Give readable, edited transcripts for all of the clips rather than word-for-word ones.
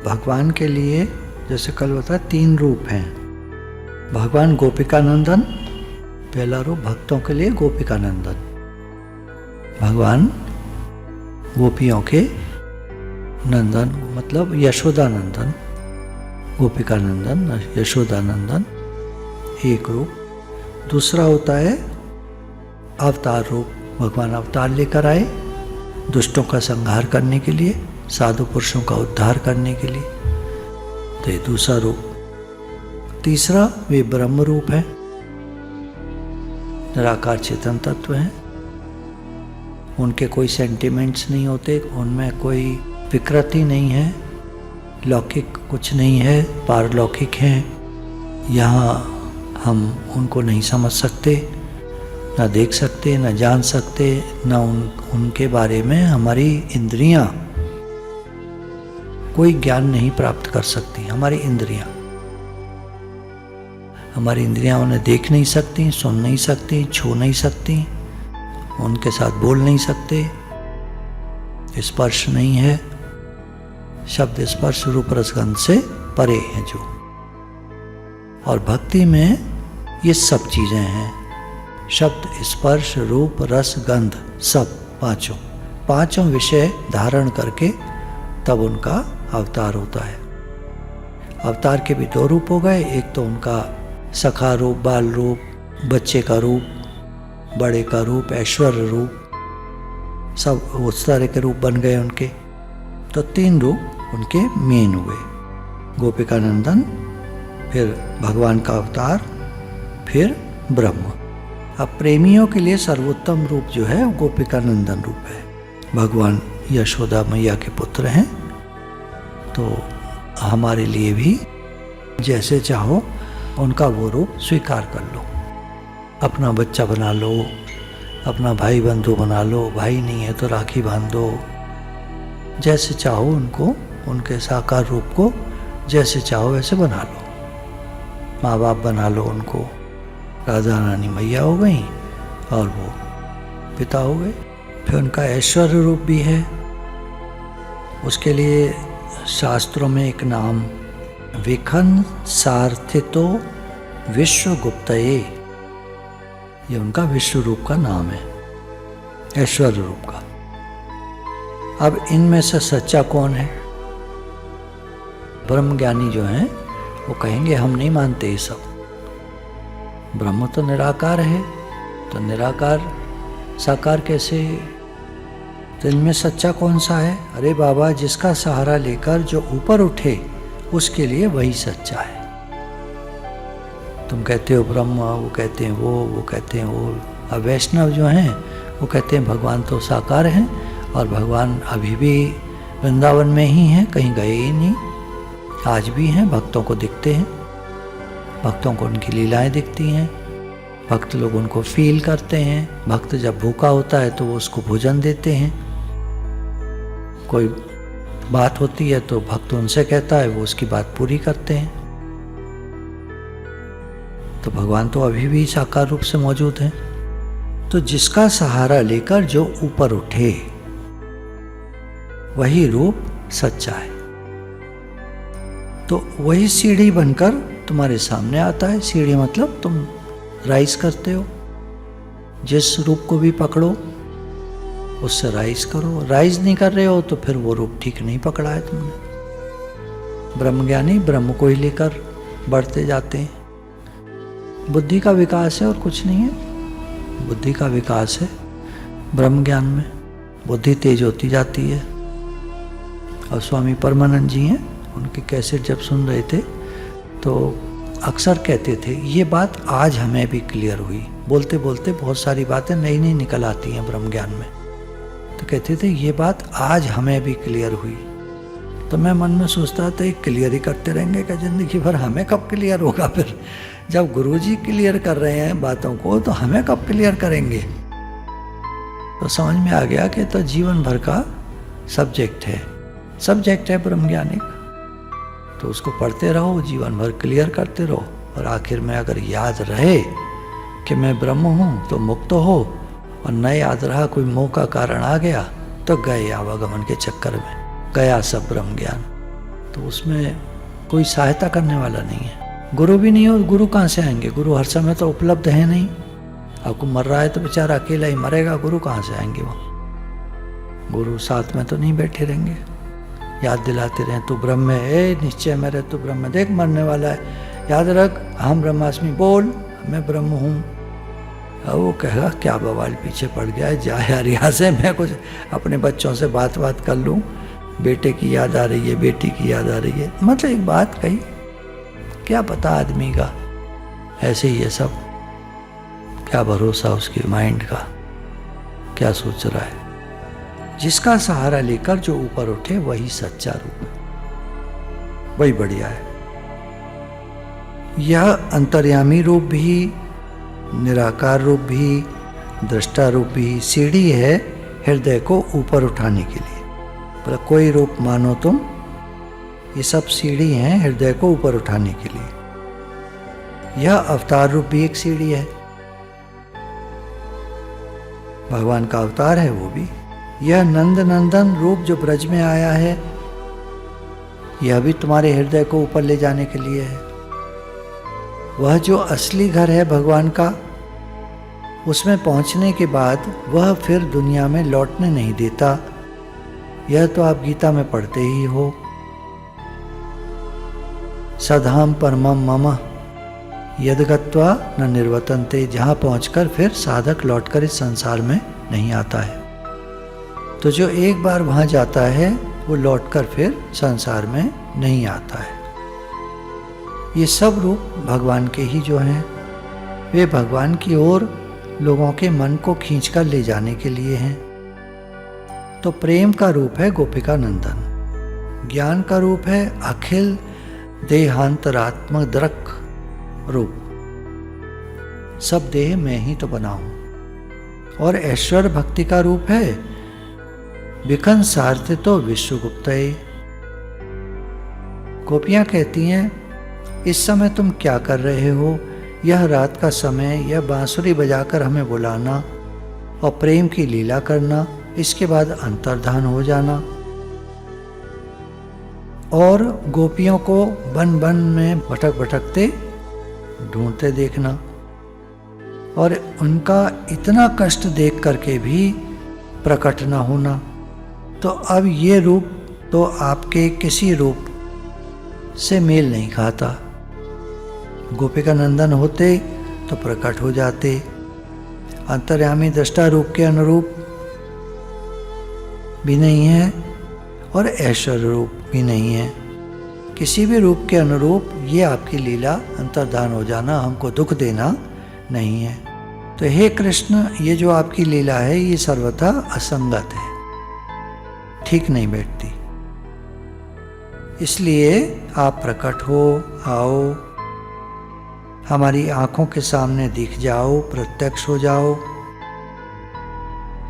भगवान के लिए जैसे कल बताया 3 रूप हैं। भगवान गोपिकानंदन, पहला रूप भक्तों के लिए गोपिकानंदन। भगवान गोपियों के नंदन मतलब यशोदानंदन, गोपिकानंदन यशोदानंदन एक रूप। दूसरा होता है अवतार रूप, भगवान अवतार लेकर आए दुष्टों का संहार करने के लिए, साधु पुरुषों का उद्धार करने के लिए, तो ये दूसरा रूप। तीसरा वे ब्रह्म रूप है, निराकार चेतन तत्व हैं। उनके कोई सेंटिमेंट्स नहीं होते, उनमें कोई विकृति नहीं है, लौकिक कुछ नहीं है, पारलौकिक हैं। यहाँ हम उनको नहीं समझ सकते, ना देख सकते, ना जान सकते, ना उनके बारे में हमारी इंद्रियां कोई ज्ञान नहीं प्राप्त कर सकती। हमारी इंद्रियां उन्हें देख नहीं सकती, सुन नहीं सकती, छू नहीं सकती, उनके साथ बोल नहीं सकते, स्पर्श नहीं है, शब्द स्पर्श रूप रसगंध से परे हैं जो। और भक्ति में ये सब चीजें हैं, शब्द स्पर्श रूप रस गंध, सब पांचों विषय धारण करके तब उनका अवतार होता है। अवतार के भी 2 रूप हो गए, एक तो उनका सखा रूप, बाल रूप, बच्चे का रूप, बड़े का रूप, ऐश्वर्य रूप, सब उस तरह के रूप बन गए उनके। तो 3 रूप उनके मेन हुए, गोपिकानंदन, फिर भगवान का अवतार, फिर ब्रह्म। अब प्रेमियों के लिए सर्वोत्तम रूप जो है वो गोपिकानंदन रूप है। भगवान यशोदा मैया के पुत्र हैं, तो हमारे लिए भी जैसे चाहो उनका वो रूप स्वीकार कर लो, अपना बच्चा बना लो, अपना भाई बंधु बना लो, भाई नहीं है तो राखी बांध दो, जैसे चाहो उनको, उनके साकार रूप को जैसे चाहो वैसे बना लो। माँ बाप बना लो उनको, राधा रानी मैया हो गई और वो पिता हो गए। फिर उनका ऐश्वर्य रूप भी है, उसके लिए शास्त्रों में एक नाम विखन सार्थितो विश्वगुप्तये, ये उनका विश्व रूप का नाम है, ऐश्वर्य रूप का। अब इनमें से सच्चा कौन है? ब्रह्म ज्ञानी जो हैं वो कहेंगे हम नहीं मानते ये सब, ब्रह्म तो निराकार है, तो निराकार साकार कैसे? तो इनमें सच्चा कौन सा है? अरे बाबा, जिसका सहारा लेकर जो ऊपर उठे उसके लिए वही सच्चा है। तुम कहते हो ब्रह्म, वो कहते हैं वो कहते हैं वो। अब वैष्णव जो हैं वो कहते हैं भगवान तो साकार हैं और भगवान अभी भी वृंदावन में ही हैं, कहीं गए ही नहीं, आज भी हैं, भक्तों को दिखते हैं, भक्तों को उनकी लीलाएं दिखती हैं, भक्त लोग उनको फील करते हैं। भक्त जब भूखा होता है तो वो उसको भोजन देते हैं, कोई बात होती है तो भक्त उनसे कहता है, वो उसकी बात पूरी करते हैं। तो भगवान तो अभी भी साकार रूप से मौजूद हैं। तो जिसका सहारा लेकर जो ऊपर उठे वही रूप सच्चा है। तो वही सीढ़ी बनकर तुम्हारे सामने आता है। सीढ़ी मतलब तुम राइज करते हो, जिस रूप को भी पकड़ो उससे राइज करो। राइज नहीं कर रहे हो तो फिर वो रूप ठीक नहीं पकड़ा है तुमने। ब्रह्मज्ञानी ब्रह्म को ही लेकर बढ़ते जाते हैं। बुद्धि का विकास है और कुछ नहीं है, बुद्धि का विकास है ब्रह्म ज्ञान में, बुद्धि तेज होती जाती है। और स्वामी परमानंद जी हैं, उनके कैसेट जब सुन रहे थे तो अक्सर कहते थे ये बात आज हमें भी क्लियर हुई। बोलते बोलते बहुत सारी बातें नई नई निकल आती हैं ब्रह्म ज्ञान में, तो कहते थे ये बात आज हमें भी क्लियर हुई। तो मैं मन में सोचता था क्लियर ही करते रहेंगे क्या जिंदगी भर, हमें कब क्लियर होगा? फिर जब गुरुजी क्लियर कर रहे हैं बातों को तो हमें कब क्लियर करेंगे? तो समझ में आ गया कि तो जीवन भर का सब्जेक्ट है ब्रह्मज्ञानिक। तो उसको पढ़ते रहो, जीवन भर क्लियर करते रहो, और आखिर में अगर याद रहे कि मैं ब्रह्म हूँ तो मुक्त हो, और न याद रहा, कोई मोह का कारण आ गया, तो गए आवागमन के चक्कर में, गया सब ब्रह्म ज्ञान। तो उसमें कोई सहायता करने वाला नहीं है, गुरु भी नहीं है, और गुरु कहाँ से आएंगे? गुरु हर समय तो उपलब्ध है नहीं। आपको मर रहा है तो बेचारा अकेला ही मरेगा, गुरु कहाँ से आएंगे वहाँ? गुरु साथ में तो नहीं बैठे रहेंगे, याद दिलाते रहे तू ब्रह्म है, निश्चय में रहे तू ब्रह्म, देख मरने वाला है, याद रख हम ब्रह्मास्मि, बोल मैं ब्रह्म हूँ। अब वो कहेगा क्या बवाल पीछे पड़ गया है, जा यार यहाँ से, मैं कुछ अपने बच्चों से बात कर लूँ, बेटे की याद आ रही है, बेटी की याद आ रही है। मतलब एक बात कही, क्या पता आदमी का ऐसे ही है सब, क्या भरोसा उसके माइंड का, क्या सोच रहा है। जिसका सहारा लेकर जो ऊपर उठे वही सच्चा रूप है, वही बढ़िया है। यह अंतर्यामी रूप भी, निराकार रूप भी, दृष्टा रूप भी सीढ़ी है हृदय को ऊपर उठाने के लिए। मतलब कोई रूप मानो तुम, ये सब सीढ़ी हैं हृदय को ऊपर उठाने के लिए। यह अवतार रूप भी एक सीढ़ी है, भगवान का अवतार है वो भी। यह नंद नंदन रूप जो ब्रज में आया है, यह भी तुम्हारे हृदय को ऊपर ले जाने के लिए है। वह जो असली घर है भगवान का, उसमें पहुंचने के बाद वह फिर दुनिया में लौटने नहीं देता। यह तो आप गीता में पढ़ते ही हो, सधाम परमम मम यद गत्वा न निर्वतन्ते, जहाँ पहुंचकर फिर साधक लौटकर इस संसार में नहीं आता है। तो जो एक बार वहाँ जाता है वो लौटकर फिर संसार में नहीं आता है। ये सब रूप भगवान के ही जो हैं, वे भगवान की ओर लोगों के मन को खींचकर ले जाने के लिए हैं। तो प्रेम का रूप है गोपिका नंदन, ज्ञान का रूप है अखिल देहांतरात्मक दृक् रूप, सब देह मैं ही तो बना हूं। और ऐश्वर्य भक्ति का रूप है विखन सारथे तो विश्वगुप्तये। गोपियां कहती हैं इस समय तुम क्या कर रहे हो, यह रात का समय, यह बांसुरी बजाकर हमें बुलाना और प्रेम की लीला करना, इसके बाद अंतर्धान हो जाना। और गोपियों को वन वन में भटकते ढूंढते देखना, और उनका इतना कष्ट देख करके भी प्रकट न होना। तो अब ये रूप तो आपके किसी रूप से मेल नहीं खाता। गोपिका नंदन होते तो प्रकट हो जाते, अंतर्यामी दृष्टा रूप के अनुरूप भी नहीं है और ऐश्वर्य रूप भी नहीं है। किसी भी रूप के अनुरूप ये आपकी लीला अंतर्धान हो जाना, हमको दुख देना नहीं है। तो हे कृष्ण, ये जो आपकी लीला है ये सर्वथा असंगत है, ठीक नहीं बैठती। इसलिए आप प्रकट हो, आओ, हमारी आंखों के सामने दिख जाओ, प्रत्यक्ष हो जाओ।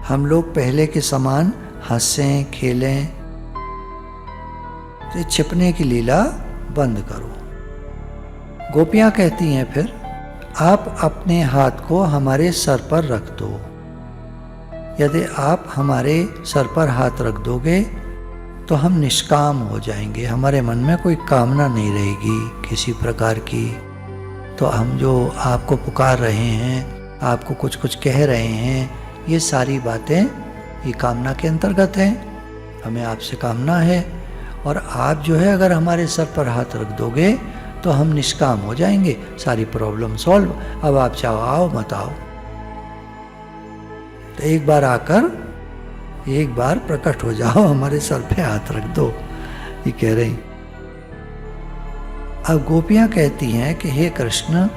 हम लोग पहले के समान हंसें खेलें। तो छिपने की लीला बंद करो। गोपियां कहती हैं फिर आप अपने हाथ को हमारे सर पर रख दो। यदि आप हमारे सर पर हाथ रख दोगे तो हम निष्काम हो जाएंगे, हमारे मन में कोई कामना नहीं रहेगी किसी प्रकार की। तो हम जो आपको पुकार रहे हैं, आपको कुछ कुछ कह रहे हैं, ये सारी बातें ये कामना के अंतर्गत हैं, हमें आपसे कामना है। और आप जो है अगर हमारे सर पर हाथ रख दोगे तो हम निष्काम हो जाएंगे, सारी प्रॉब्लम सॉल्व। अब आप चाहो आओ, मत आओ। तो एक बार आकर एक बार प्रकट हो जाओ, हमारे सर पे हाथ रख दो, ये कह रही। अब गोपियां कहती हैं कि हे कृष्ण,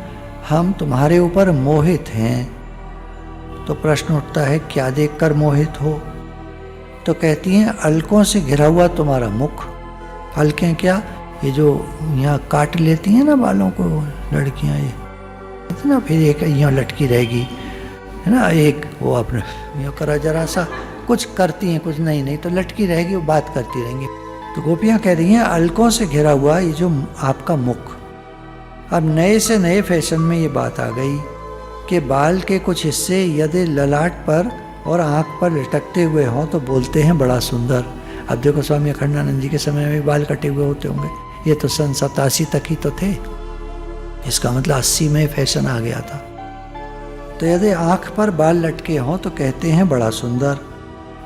हम तुम्हारे ऊपर मोहित हैं। तो प्रश्न उठता है क्या देखकर मोहित हो? तो कहती हैं अलकों से घिरा हुआ तुम्हारा मुख। अलकें क्या? ये जो यहाँ काट लेती हैं ना बालों को लड़कियाँ, ये इतना, फिर एक यहाँ लटकी रहेगी है ना, एक वो अपने यहाँ करा जरा सा कुछ करती हैं, कुछ नहीं तो लटकी रहेगी, वो बात करती रहेंगी। तो गोपियाँ कह रही हैं अलकों से घिरा हुआ ये जो आपका मुख। अब नए से नए फैशन में ये बात आ गई कि बाल के कुछ हिस्से यदि ललाट पर और आँख पर लटकते हुए हों तो बोलते हैं बड़ा सुंदर, अब देखो स्वामी अखंडानंद जी के समय में बाल कटे हुए होते होंगे, ये तो सन 87 तक ही तो थे। इसका मतलब 80 में फैशन आ गया था। तो यदि आँख पर बाल लटके हों तो कहते हैं बड़ा सुंदर।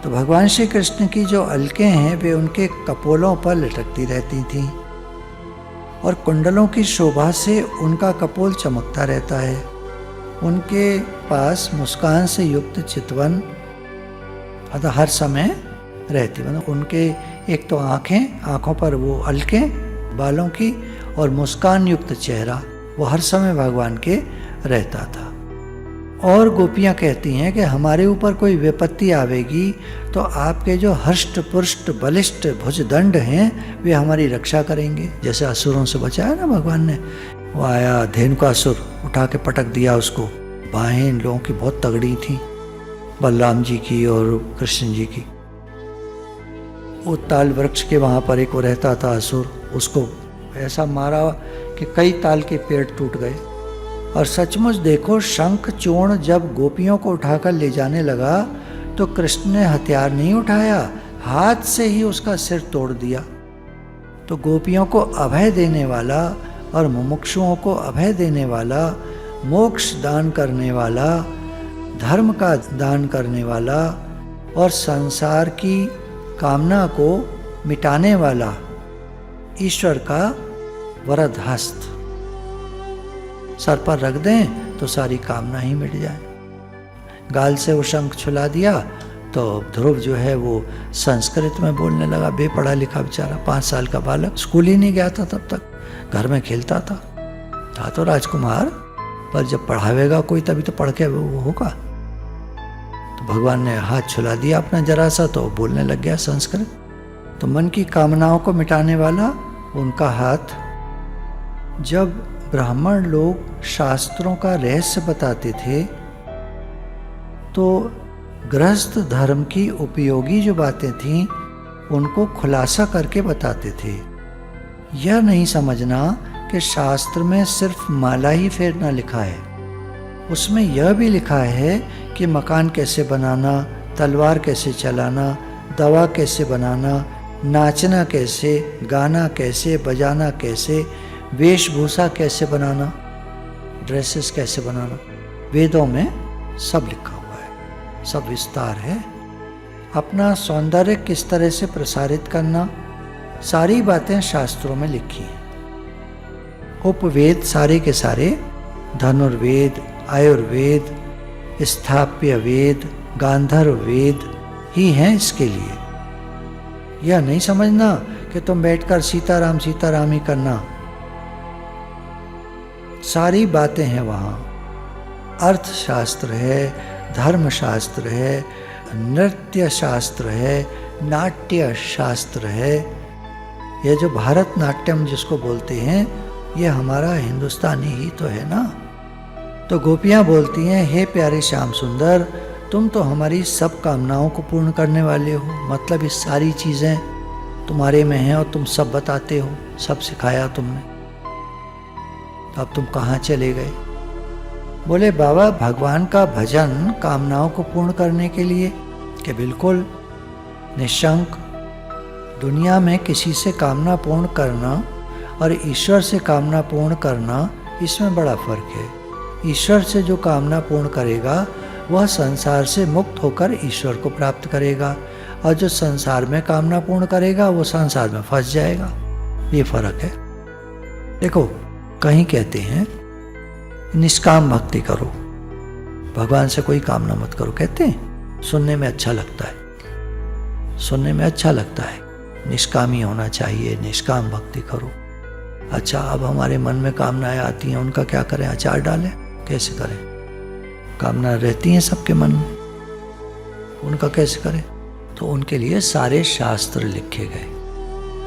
तो भगवान श्री कृष्ण की जो अलकें हैं वे उनके कपोलों पर लटकती रहती थीं और कुंडलों की शोभा से उनका कपोल चमकता रहता है। उनके पास मुस्कान से युक्त चितवन अतः हर समय रहती, मतलब उनके एक तो आँखों पर वो अलकें बालों की और मुस्कान युक्त चेहरा, वो हर समय भगवान के रहता था। और गोपियाँ कहती हैं कि हमारे ऊपर कोई विपत्ति आवेगी तो आपके जो हष्ट पुष्ट बलिष्ठ भुजदंड हैं वे हमारी रक्षा करेंगे। जैसे असुरों से बचाया ना भगवान ने, वो आया धेनुकासुर, उठा के पटक दिया उसको। बाहें इन लोगों की बहुत तगड़ी थी, बलराम जी की और कृष्ण जी की। वो ताल वृक्ष के वहाँ पर एक वो रहता था असुर, उसको ऐसा मारा कि कई ताल के पेड़ टूट गए। और सचमुच देखो, शंख चूर्ण जब गोपियों को उठाकर ले जाने लगा तो कृष्ण ने हथियार नहीं उठाया, हाथ से ही उसका सिर तोड़ दिया। तो गोपियों को अभय देने वाला और मुमुक्षुओं को अभय देने वाला, मोक्ष दान करने वाला, धर्म का दान करने वाला और संसार की कामना को मिटाने वाला ईश्वर का वरद हस्त सर पर रख दें तो सारी कामना ही मिट जाए। गाल से वो शंख छुला दिया तो ध्रुव जो है वो संस्कृत में बोलने लगा। बेपढ़ा लिखा बेचारा 5 साल का बालक, स्कूल ही नहीं गया था तब तक, घर में खेलता था तो राजकुमार, पर जब पढ़ावेगा कोई तभी तो पढ़ के वो होगा। तो भगवान ने हाथ छुला दिया अपना जरा सा, तो बोलने लग गया संस्कृत। तो मन की कामनाओं को मिटाने वाला उनका हाथ। जब ब्राह्मण लोग शास्त्रों का रहस्य बताते थे तो गृहस्थ धर्म की उपयोगी जो बातें थीं उनको खुलासा करके बताते थे। यह नहीं समझना कि शास्त्र में सिर्फ माला ही फेरना लिखा है, उसमें यह भी लिखा है कि मकान कैसे बनाना, तलवार कैसे चलाना, दवा कैसे बनाना, नाचना कैसे, गाना कैसे, बजाना कैसे, वेशभूषा कैसे बनाना, ड्रेसेस कैसे बनाना। वेदों में सब लिखा हुआ है, सब विस्तार है। अपना सौंदर्य किस तरह से प्रसारित करना, सारी बातें शास्त्रों में लिखी हैं। उपवेद सारे के सारे, धनुर्वेद, आयुर्वेद, स्थाप्य वेद, गांधर्व वेद ही हैं इसके लिए। यह नहीं समझना कि तुम बैठकर सीताराम सीताराम ही करना, सारी बातें हैं वहाँ। अर्थशास्त्र है, धर्मशास्त्र है, नृत्य शास्त्र है, नाट्य शास्त्र है। यह जो भारतनाट्यम जिसको बोलते हैं ये हमारा हिंदुस्तानी ही तो है ना। तो गोपियाँ बोलती हैं, हे प्यारे श्याम सुंदर, तुम तो हमारी सब कामनाओं को पूर्ण करने वाले हो। मतलब ये सारी चीज़ें तुम्हारे में हैं और तुम सब बताते हो, सब सिखाया तुमने। तो अब तुम कहाँ चले गए? बोले बाबा, भगवान का भजन कामनाओं को पूर्ण करने के लिए कि बिल्कुल निशंक। दुनिया में किसी से कामना पूर्ण करना और ईश्वर से कामना पूर्ण करना, इसमें बड़ा फर्क है। ईश्वर से जो कामना पूर्ण करेगा वह संसार से मुक्त होकर ईश्वर को प्राप्त करेगा, और जो संसार में कामना पूर्ण करेगा वो संसार में फंस जाएगा। ये फर्क है। देखो, कहीं कहते हैं निष्काम भक्ति करो, भगवान से कोई कामना मत करो। कहते हैं सुनने में अच्छा लगता है, सुनने में अच्छा लगता है, निष्कामी होना चाहिए, निष्काम भक्ति करो। अच्छा, अब हमारे मन में कामनाएं आती हैं, उनका क्या करें? अचार डालें? कैसे करें? कामना रहती हैं सबके मन में, उनका कैसे करें? तो उनके लिए सारे शास्त्र लिखे गए,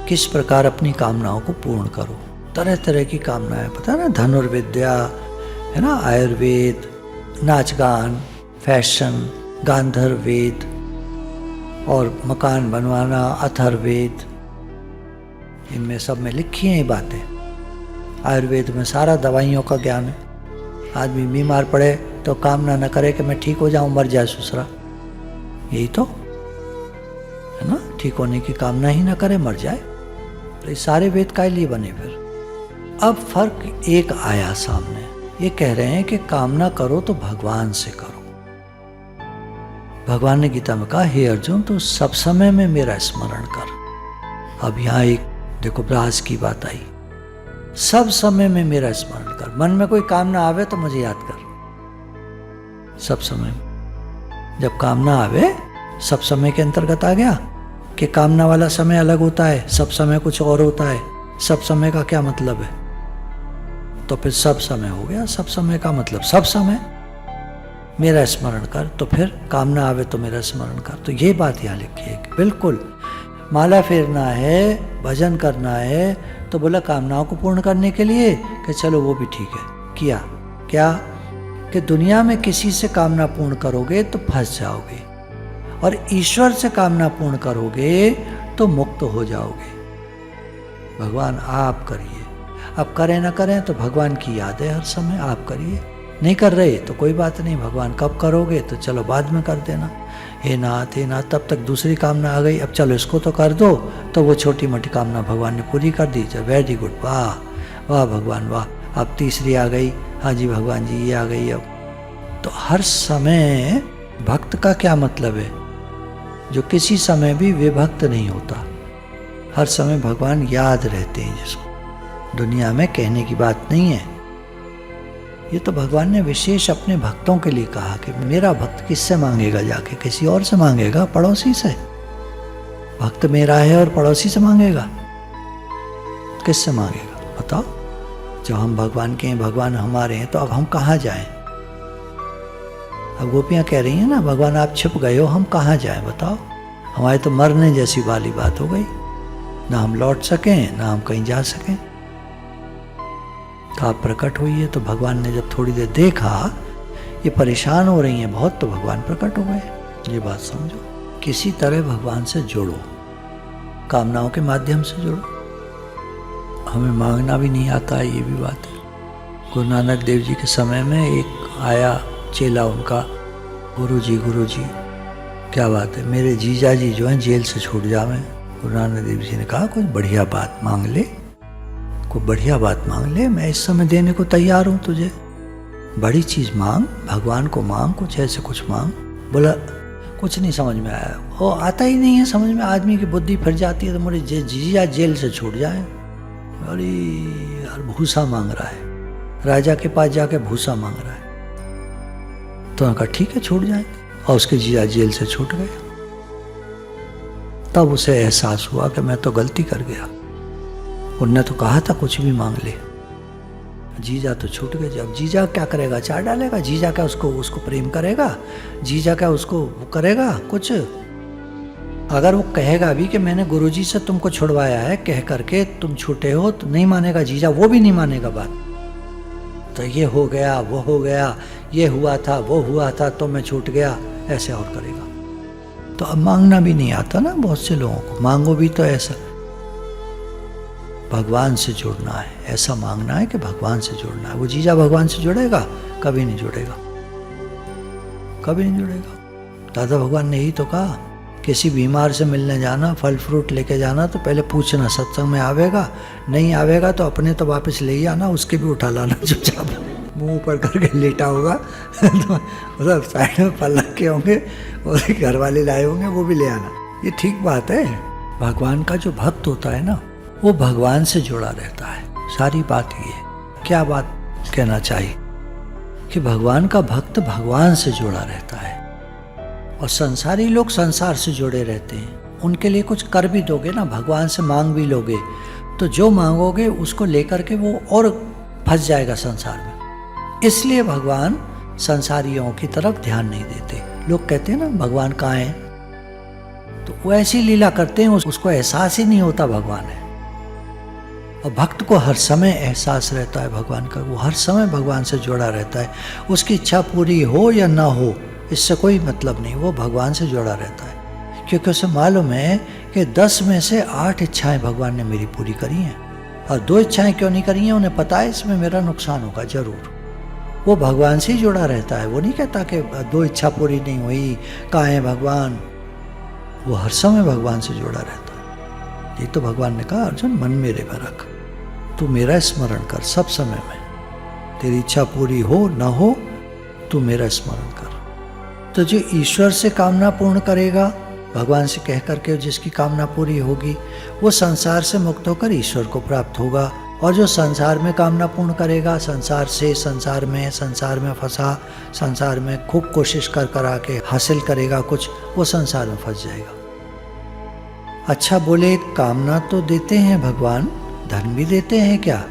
किस प्रकार अपनी कामनाओं को पूर्ण करो। तरह तरह की कामनाएं, पता है ना, धनुर्विद्या है ना, आयुर्वेद, नाच गान, फैशन, गांधर्व वेद और मकान बनवाना, अथर्ववेद, इनमें सब में लिखी हैं ये बातें। आयुर्वेद में सारा दवाइयों का ज्ञान है। आदमी बीमार पड़े तो कामना न करे कि मैं ठीक हो जाऊं, मर जाए दूसरा, यही तो है ना, ठीक होने की कामना ही ना करे, मर जाए। तो ये सारे वेद काय लिए बने फिर? अब फर्क एक आया सामने, ये कह रहे हैं कि कामना करो तो भगवान से करो। भगवान ने गीता में कहा, हे अर्जुन तो सब समय में मेरा स्मरण कर। अब यहाँ एक देखो ब्रास की बात आई, सब समय में मेरा स्मरण कर। मन में कोई कामना आवे तो मुझे याद कर, सब समय में। जब कामना आवे, सब समय के अंतर्गत आ गया कि कामना वाला समय अलग होता है, सब समय कुछ और होता है। सब समय का क्या मतलब है? तो फिर सब समय हो गया। सब समय का मतलब सब समय मेरा स्मरण कर, तो फिर कामना आवे तो मेरा स्मरण कर। तो ये बात यहाँ लिखी है कि बिल्कुल माला फेरना है, भजन करना है, तो बोला कामनाओं को पूर्ण करने के लिए कि चलो वो भी ठीक है, किया क्या कि दुनिया में किसी से कामना पूर्ण करोगे तो फंस जाओगे, और ईश्वर से कामना पूर्ण करोगे तो मुक्त हो जाओगे। भगवान आप करिए। अब करें ना करें तो भगवान की याद है हर समय, आप करिए। नहीं कर रहे तो कोई बात नहीं, भगवान कब करोगे तो चलो बाद में कर देना। हे नाथ तब तक दूसरी कामना आ गई, अब चलो इसको तो कर दो, तो वो छोटी मोटी कामना भगवान ने पूरी कर दी। चलो वेरी गुड, वाह वाह भगवान वाह। अब तीसरी आ गई, हाँ जी भगवान जी ये आ गई। अब तो हर समय भक्त का क्या मतलब है? जो किसी समय भी विभक्त नहीं होता, हर समय भगवान याद रहते हैं जिसको। दुनिया में कहने की बात नहीं है, ये तो भगवान ने विशेष अपने भक्तों के लिए कहा कि मेरा भक्त किससे मांगेगा जाके? किसी और से मांगेगा? पड़ोसी से। भक्त मेरा है और पड़ोसी से मांगेगा? किससे मांगेगा बताओ? जब हम भगवान के हैं, भगवान हमारे हैं, तो अब हम कहाँ जाएं? अब गोपियाँ कह रही हैं ना, भगवान आप छिप गए हो, हम कहाँ जाएं बताओ? हमारे तो मरने जैसी वाली बात हो गई, ना हम लौट सकें ना हम कहीं जा सकें। तो आप प्रकट हुई है। तो भगवान ने जब थोड़ी देर देखा ये परेशान हो रही हैं बहुत, तो भगवान प्रकट हो गए। ये बात समझो, किसी तरह भगवान से जुड़ो, कामनाओं के माध्यम से जुड़ो। हमें मांगना भी नहीं आता है, ये भी बात है। गुरु नानक देव जी के समय में एक आया चेला उनका, गुरुजी क्या बात है, मेरे जीजा जी जो हैं जेल से छूट जावे। गुरु नानक देव जी ने कहा कुछ बढ़िया बात मांग ले, कोई बढ़िया बात मांग ले, मैं इस समय देने को तैयार हूँ तुझे। बड़ी चीज़ मांग, भगवान को मांग, कुछ ऐसे कुछ मांग। बोला कुछ नहीं समझ में आया, वो आता ही नहीं है समझ में, आदमी की बुद्धि फिर जाती है। तो मेरे जीजा जेल से छूट जाए। अरे यार भूसा मांग रहा है, राजा के पास जाके भूसा मांग रहा है। तो उन्होंने कहा ठीक है छूट जाए, और उसके जीजा जेल से छूट गए। तब उसे एहसास हुआ कि मैं तो गलती कर गया, उनने तो कहा था कुछ भी मांग ले। जीजा तो छूट गए। जब जीजा क्या करेगा? चार डालेगा? जीजा क्या उसको प्रेम करेगा? जीजा क्या उसको वो करेगा कुछ? अगर वो कहेगा भी कि मैंने गुरुजी से तुमको छुड़वाया है, कह करके तुम छूटे हो, तो नहीं मानेगा जीजा, वो भी नहीं मानेगा बात। तो ये हो गया, वो हो गया, ये हुआ था, वो हुआ था, तो मैं छूट गया, ऐसे और करेगा। तो अब मांगना भी नहीं आता ना बहुत से लोगों को। मांगो भी तो ऐसा भगवान से जुड़ना है, ऐसा मांगना है कि भगवान से जुड़ना है। वो जीजा भगवान से जुड़ेगा? कभी नहीं जुड़ेगा, कभी नहीं जुड़ेगा। दादा भगवान ने ही तो कहा, किसी बीमार से मिलने जाना, फल फ्रूट लेके जाना, तो पहले पूछना सत्संग में आवेगा, नहीं आवेगा तो अपने तो वापस ले ही आना, उसके भी उठा लाना चुपचाप, मुंह ऊपर करके लेटा होगा तो मतलब साइड में फल रखे होंगे और घर वाले लाए होंगे, वो भी ले आना। ये ठीक बात है। भगवान का जो भक्त होता है ना, वो भगवान से जुड़ा रहता है। सारी बात ये है। क्या बात कहना चाहिए कि भगवान का भक्त भगवान से जुड़ा रहता है, और संसारी लोग संसार से जुड़े रहते हैं। उनके लिए कुछ कर भी दोगे ना, भगवान से मांग भी लोगे, तो जो मांगोगे उसको लेकर के वो और फंस जाएगा संसार में। इसलिए भगवान संसारियों की तरफ ध्यान नहीं देते। लोग कहते हैं ना भगवान कहाँ है, तो वो ऐसी लीला करते हैं, उसको एहसास ही नहीं होता भगवान है। और भक्त को हर समय एहसास रहता है भगवान का, वो हर समय भगवान से जुड़ा रहता है। उसकी इच्छा पूरी हो या ना हो, इससे कोई मतलब नहीं, वो भगवान से जुड़ा रहता है। क्योंकि उसे मालूम है कि 10 में से 8 इच्छाएं भगवान ने मेरी पूरी करी हैं, और 2 इच्छाएं क्यों नहीं करी हैं, उन्हें पता है इसमें मेरा नुकसान होगा जरूर। वो भगवान से ही जुड़ा रहता है। वो नहीं कहता कि 2 इच्छा पूरी नहीं हुई, कहाँ है भगवान। वो हर समय भगवान से जुड़ा रहता है। ये तो भगवान ने कहा, अर्जुन मन मेरे में रख, तू मेरा स्मरण कर सब समय में, तेरी इच्छा पूरी हो ना हो तू मेरा स्मरण कर। तो जो ईश्वर से कामना पूर्ण करेगा, भगवान से कह करके जिसकी कामना पूरी होगी, वो संसार से मुक्त होकर ईश्वर को प्राप्त होगा। और जो संसार में कामना पूर्ण करेगा, संसार से संसार में फंसा, संसार में खूब कोशिश कर आके हासिल करेगा कुछ, वो संसार में फंस जाएगा। अच्छा बोले, कामना तो देते हैं भगवान, धन भी देते हैं क्या?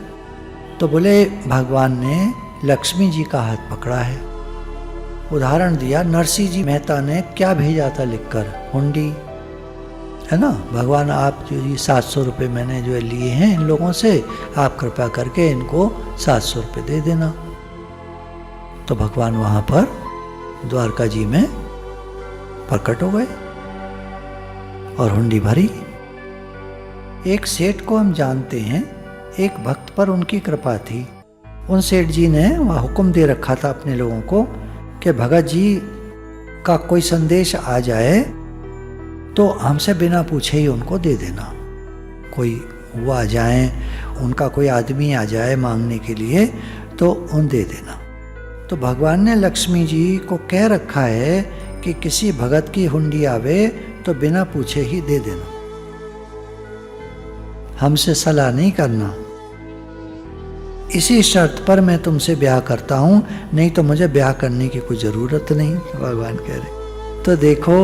तो बोले भगवान ने लक्ष्मी जी का हाथ पकड़ा है। उदाहरण दिया, नरसिंह जी मेहता ने क्या भेजा था लिखकर, हुंडी, है ना, भगवान आप जो ये 700 रुपये मैंने जो लिए हैं इन लोगों से, आप कृपा करके इनको 700 रुपये दे देना। तो भगवान वहाँ पर द्वारका जी में प्रकट हो गए और हुंडी भरी। एक सेठ को हम जानते हैं, एक भक्त पर उनकी कृपा थी। उन सेठ जी ने वह हुक्म दे रखा था अपने लोगों को कि भगत जी का कोई संदेश आ जाए तो हमसे बिना पूछे ही उनको दे देना। कोई वो आ जाए, उनका कोई आदमी आ जाए मांगने के लिए, तो उन दे देना। तो भगवान ने लक्ष्मी जी को कह रखा है कि किसी भगत की हुंडी आवे तो बिना पूछे ही दे देना, हमसे सलाह नहीं करना। इसी शर्त पर मैं तुमसे ब्याह करता हूं, नहीं तो मुझे ब्याह करने की कोई जरूरत नहीं, भगवान कह रहे। तो देखो,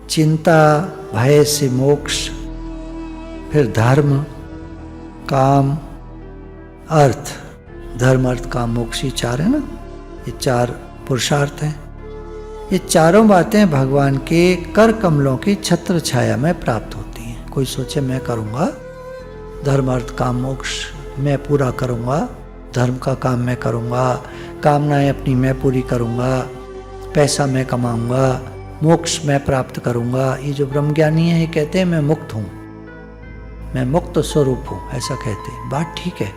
चिंता भय से मोक्ष, फिर धर्म काम अर्थ, धर्म अर्थ काम मोक्ष, ये 4 है ना, ये 4 पुरुषार्थ हैं। ये चारों बातें भगवान के कर कमलों की छत्र छाया में प्राप्त होती हैं। कोई सोचे मैं करूँगा धर्म अर्थ काम मोक्ष, मैं पूरा करूँगा, धर्म का काम मैं करूँगा, कामनाएं अपनी मैं पूरी करूँगा, पैसा मैं कमाऊँगा, मोक्ष मैं प्राप्त करूँगा। ये जो ब्रह्मज्ञानी है ये कहते हैं मैं मुक्त हूँ, मैं मुक्त स्वरूप हूँ, ऐसा कहते हैं। बात ठीक है,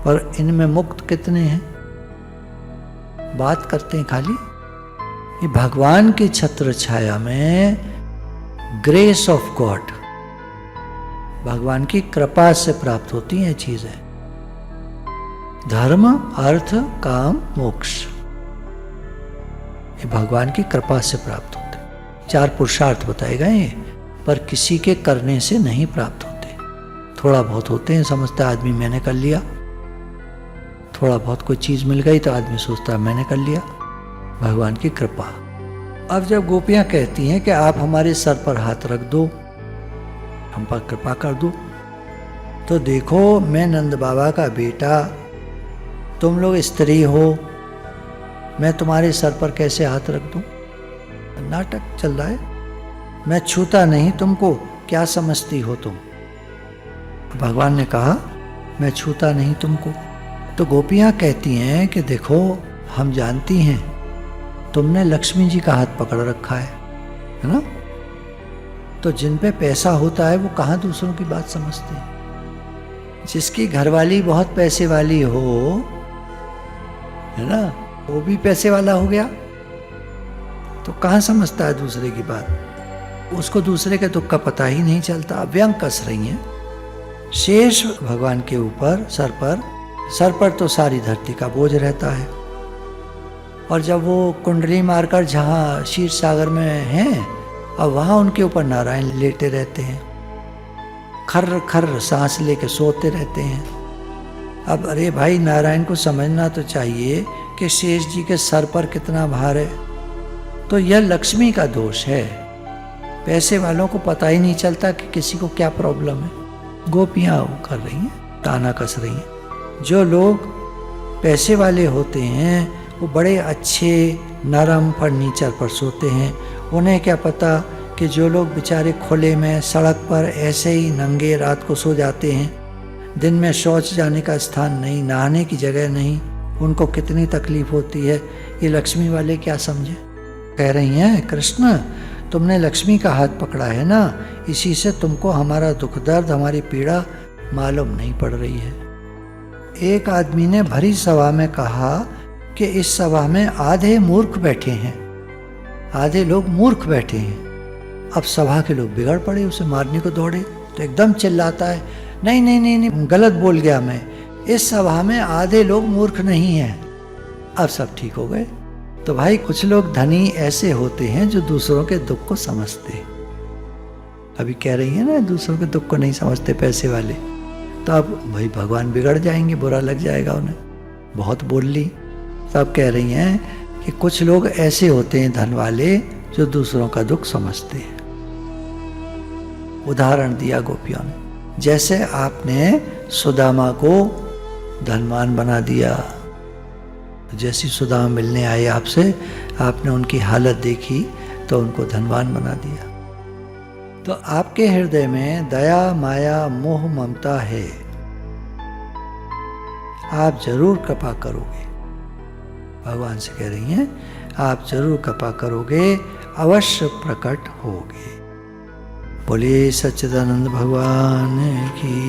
पर इनमें मुक्त कितने हैं? बात करते हैं खाली ये भगवान की छत्र छाया में, ग्रेस ऑफ गॉड, भगवान की कृपा से प्राप्त होती हैं चीजें। धर्म अर्थ काम मोक्ष, ये भगवान की कृपा से प्राप्त होते। 4 पुरुषार्थ बताए गए हैं, पर किसी के करने से नहीं प्राप्त होते। थोड़ा बहुत होते हैं, समझता आदमी मैंने कर लिया, थोड़ा बहुत कोई चीज मिल गई तो आदमी सोचता है मैंने कर लिया। भगवान की कृपा। अब जब गोपियां कहती हैं कि आप हमारे सर पर हाथ रख दो, हम पर कृपा कर दो, तो देखो मैं नंद बाबा का बेटा, तुम लोग स्त्री हो, मैं तुम्हारे सर पर कैसे हाथ रख दूं? नाटक चल रहा है, मैं छूता नहीं तुमको, क्या समझती हो तुम? भगवान ने कहा मैं छूता नहीं तुमको। तो गोपियां कहती हैं कि देखो हम जानती हैं तुमने लक्ष्मी जी का हाथ पकड़ रखा है ना, तो जिन पे पैसा होता है वो कहाँ दूसरों की बात समझते हैं। जिसकी घरवाली बहुत पैसे वाली हो, है ना, वो भी पैसे वाला हो गया तो कहाँ समझता है दूसरे की बात, उसको दूसरे के दुख का पता ही नहीं चलता। व्यंग कस रही हैं। शेष भगवान के ऊपर सर पर तो सारी धरती का बोझ रहता है, और जब वो कुंडली मारकर जहाँ क्षीर सागर में हैं, अब वहाँ उनके ऊपर नारायण लेटे रहते हैं, खर्र खर्र सांस लेके सोते रहते हैं। अब अरे भाई, नारायण को समझना तो चाहिए कि शेष जी के सर पर कितना भार है। तो यह लक्ष्मी का दोष है, पैसे वालों को पता ही नहीं चलता कि किसी को क्या प्रॉब्लम है। गोपियाँ कर रही हैं, ताना कस रही हैं। जो लोग पैसे वाले होते हैं वो बड़े अच्छे नरम फर्नीचर पर सोते हैं। उन्हें क्या पता कि जो लोग बेचारे खुले में सड़क पर ऐसे ही नंगे रात को सो जाते हैं, दिन में शौच जाने का स्थान नहीं, नहाने की जगह नहीं, उनको कितनी तकलीफ होती है। ये लक्ष्मी वाले क्या समझे? कह रही हैं कृष्ण तुमने लक्ष्मी का हाथ पकड़ा है ना, इसी से तुमको हमारा दुख दर्द, हमारी पीड़ा मालूम नहीं पड़ रही है। एक आदमी ने भरी सभा में कहा कि इस सभा में आधे मूर्ख बैठे हैं, आधे लोग मूर्ख बैठे हैं। अब सभा के लोग बिगड़ पड़े, उसे मारने को दौड़े, तो एकदम चिल्लाता है, नहीं नहीं नहीं नहीं, गलत बोल गया मैं, इस सभा में आधे लोग मूर्ख नहीं हैं। अब सब ठीक हो गए। तो भाई कुछ लोग धनी ऐसे होते हैं जो दूसरों के दुख को समझते। अभी कह रही है ना, दूसरों के दुख को नहीं समझते पैसे वाले, तो अब भाई भगवान बिगड़ जाएंगे, बुरा लग जाएगा उन्हें, बहुत बोल ली। तो अब कह रही हैं कि कुछ लोग ऐसे होते हैं धन वाले जो दूसरों का दुख समझते हैं। उदाहरण दिया गोपियों ने, जैसे आपने सुदामा को धनवान बना दिया, जैसी सुदामा मिलने आए आपसे, आपने उनकी हालत देखी तो उनको धनवान बना दिया। तो आपके हृदय में दया माया मोह ममता है, आप जरूर कृपा करोगे। भगवान से कह रही हैं, आप जरूर कृपा करोगे, अवश्य प्रकट होगे। बोले सच्चिदानंद भगवान की